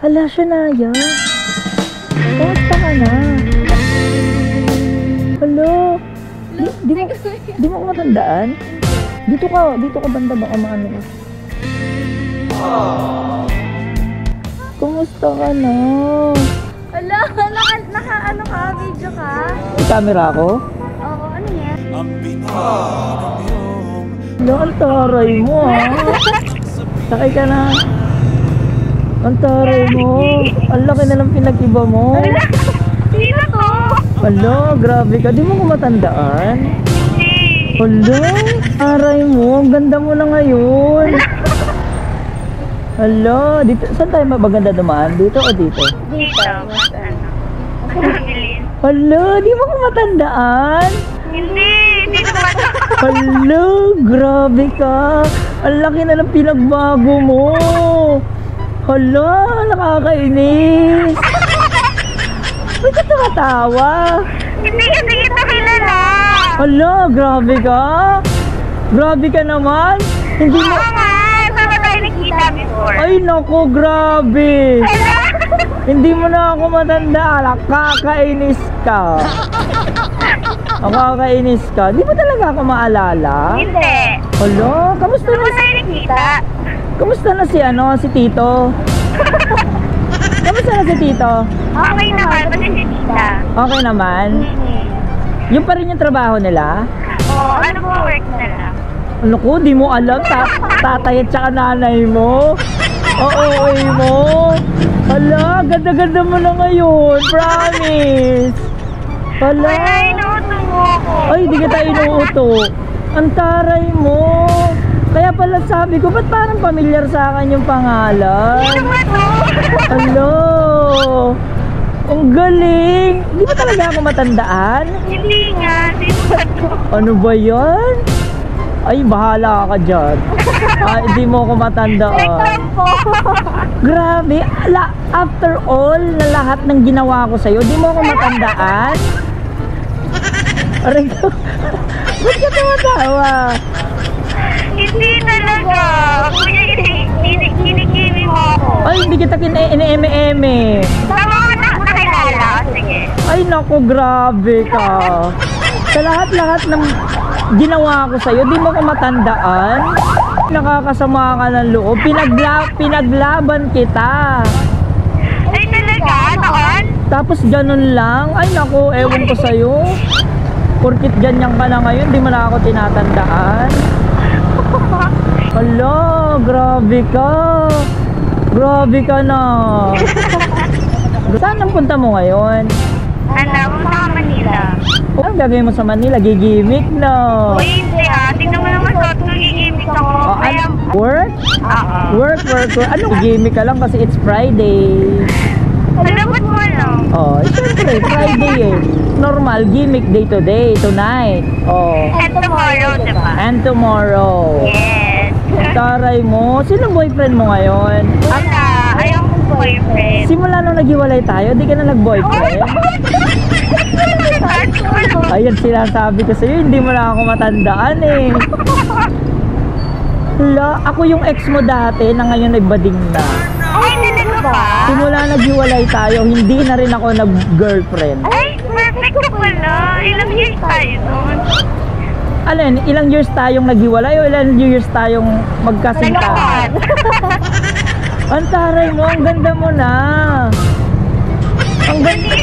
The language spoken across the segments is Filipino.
Hala, Shania. Kamusta ka na? Hello. Di mo ko matandaan? Dito ka banda baka maano ka. Kumusta ka na? Hala, naka-ano ka? Video ka? May camera ako? Oo, ano yan? Hala, ang taray mo Sakay ka na. Ang taray mo. Ang laki na lang pinag-iba mo. Sino to? Hala, grabe ka. Di mo ko matandaan? Hindi. Hala, taray mo. Ang ganda mo na ngayon. Hala, dito. Saan tayo maganda dumaan? Dito o dito? Dito. Hala, di mo ko matandaan? Hindi naman. Hala, grabe ka. Ang laki na lang pinagbago mo. Hala, nakakainis. Ba't ka tumatawa? Hindi kasi kita kilala. Hala, grabe ka. Grabe ka naman. Hindi mo... Oo nga, sama tayo nakita before. Ay, naku, grabe. Hindi mo na ako matanda. Kakainis ka. Nakakainis ka. Di ba talaga ako maalala? Hindi. Hala, kamusta na Sama tayo nakita. Kamusta na si Tito? Kamusta na si Tito? Okay naman, pati si tita. Okay naman? Yung pa rin yung trabaho nila? Oo, ano po work nila? Ano ko, di mo alam, tatay at saka nanay mo. Oo, mo. Hala, ganda-ganda mo na ngayon, promise. Hala. Wala, inuuto mo ako. Ay, di kita inuuto. Ang taray mo. Kaya pala sabi ko, ba't parang pamilyar sa akin yung pangalan? Sino ba to? Hello! Ang galing! Di ba talaga ako matandaan? Hindi nga, sino ba to? Ano ba yan? Ay, bahala ka dyan. Hindi mo ako matandaan. po. Grabe! After all na lahat ng ginawa ko sa'yo, di mo ako matandaan? Aray ko. Ba't ka tumatawa? Hindi talaga. Kuya, kinikimi mo ako. Ay, hindi kita ine-eme-eme. Tama ko na nakilala. Sige. Ay, naku, grabe ka. Sa lahat-lahat ng ginawa ko sa'yo, di mo ko matandaan. Nakakasama ka ng loob. Pinaglaban kita. Ay, talaga? Noon? Tapos ganun lang. Ay, naku, ewan ko sa'yo. Porkit ganyan ka na ngayon, di mo na ako tinatandaan. Hala, grabe ka. Grabe ka na. Saan ang punta mo ngayon? Ano, punta ka Manila. Anong gagawin mo sa Manila? Gigimik na. Uy, hindi tingnan mo naman suot ko, gigimik ako. Kaya, Work? Work. Ano, gimik ka lang kasi it's Friday. ano ba't mo lang? Siyempre, Friday eh. Normal, gimmick day to day, tonight. And tomorrow, diba? And tomorrow. Yes. Taray mo. Sino boyfriend mo ngayon? Wala, ayaw kong boyfriend. Simula nung naghiwalay tayo, di ka na nag-boyfriend? Ayan, sinasabi ko sa'yo, hindi mo na ako matandaan eh. Hala, ako yung ex mo dati na ngayon nagbading na. Ay, talaga ba? Simula naghiwalay tayo, hindi na rin ako nag-girlfriend. Ay, perfect ka pala. Ilang years tayo nun? Alin, ilang years tayong naghiwalay o ilang years tayong magkasinta? Nagkakan. Ang taray mo, ang ganda mo na. Ang ganda.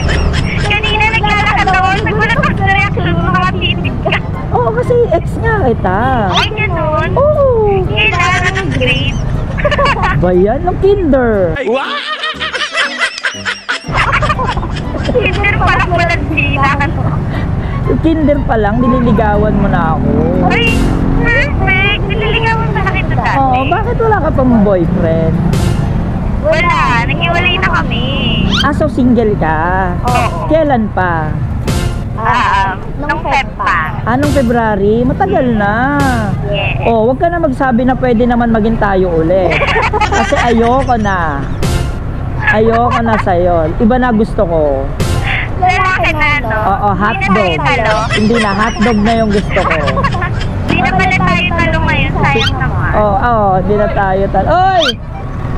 Kanina naglalakad ako, nagulat ako sa reaction mo, makatitig ka. Oo, kasi ex nga kita. Ay, ganun? Oo. Kailangan ng grade. Bayan ng kinder. Kinder parang walang sila. Yung kinder pa lang, nililigawan mo na ako. Ay, perfect. Nililigawan pa na kita dati. Oo, bakit wala ka pang boyfriend? Wala, naghiwalay na kami. So single ka? Oo. Kailan pa? Nung Feb pa. Anong February? Matagal na. Yes. Wag ka na magsabi na pwede naman maging tayo ulit. Kasi ayoko na. Ayoko na sa'yo. Iba na gusto ko. Lalaki na, no? Oo, hotdog. Hindi na tayo talo. Hindi na, hotdog na yung gusto ko. Hindi na pala tayo talo ngayon. Sayang naman. Hindi na tayo talo. Oy!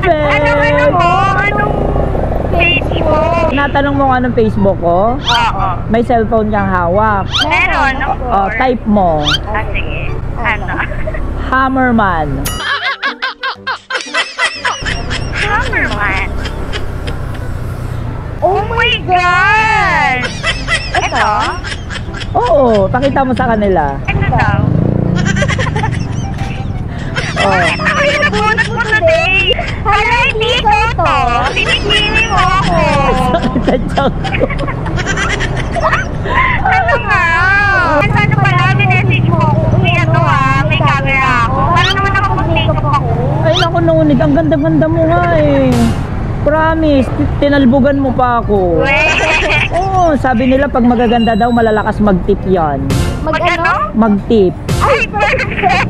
Ano mo? Anong Facebook. Tinatanong mo kung anong Facebook ko? Oo. May cellphone kang hawak. Meron, of Oh, course. type mo. Ah, sige. Ano? Hammerman. Hammerman. Oh my God! Ito? Oo, pakita mo sa kanila. Ito daw. Oh. Ako yung nabunot mo today. Hala, hindi ko to. Pinikini mo ako. Sakit sa tiyan ko. Ano nga? Ano pala, minessage mo ako. May ano may camera ako. Paano naman ako mag-makeup ako? Ay naku, Nonit, ang ganda-ganda mo nga eh. Promise, tinalbugan mo pa ako. Weh. Oo, sabi nila pag magaganda daw, malalakas mag-tip yan. Mag-ano? Mag-tip. Ay, perfect!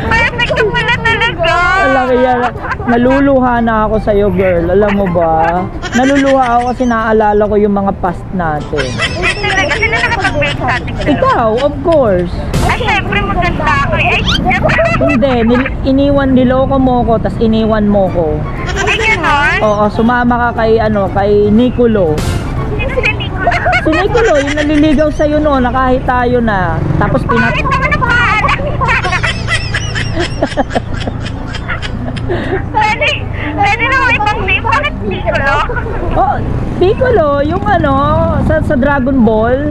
Perfect ka pala talaga! Alam yan, naluluha na ako sa'yo, girl. Alam mo ba? Naluluha ako kasi naaalala ko yung mga past natin. Hindi talaga. Sila nakapag-break sa ating dalawa. Ikaw, of course. Ay, syempre maganda ako. Ay, Hindi, niloko mo ko, tas iniwan mo ko. ay, ganon? Oo, sumama ka kay Nicolo. Sino si Nico? Si Nicolo, yung naliligaw sa'yo noon, na kahit tayo na. Tapos Bakit naman ang pangalan? Pwede naman ibang name. Bakit Niccolo? Oh, Piccolo, yung sa Dragon Ball.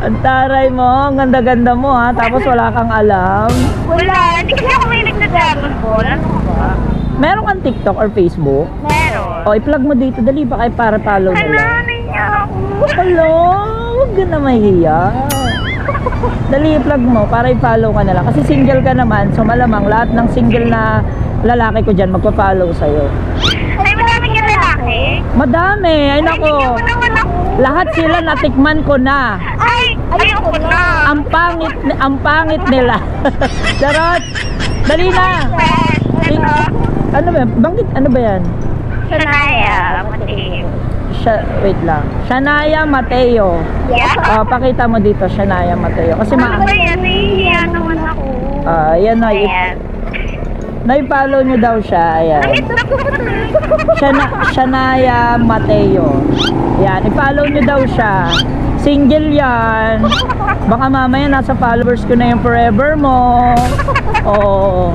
Ang taray mo, ang ganda-ganda mo ha, tapos wala kang alam. Wala. Hindi kasi ako mahilig sa Dragon Ball. Ano ba? Meron kang TikTok or Facebook? Meron. O, i-plug mo dito, dali ba kayo para follow Hala, nila? naiya ako. Hello, huwag ka na mahiya. Dali, i-plug mo para i-follow ka na lang. Kasi single ka naman, so malamang lahat ng single na lalaki ko dyan magpa-follow sa'yo. Ay, madaming yung lalaki. Madami, ay nako. Ay, hindi naman ako. Lahat sila natikman ko na. Ay, ayoko na. Ang pangit nila. Charot. Dali na. Ito. Ano ba? Bangkit, ano ba yan? Sanaya, Mateo. Wait lang. Shania Mateo. Yeah? Pakita mo dito, Shania Mateo. Kasi Ano ba yan? Nahihiya naman ako. yan na. Ayan. Na-follow nyo daw siya. Ayan. Nakit na po Shania Mateo. Yan, i-follow nyo daw siya. Single yan. Baka mamaya nasa followers ko na yung forever mo. Oo.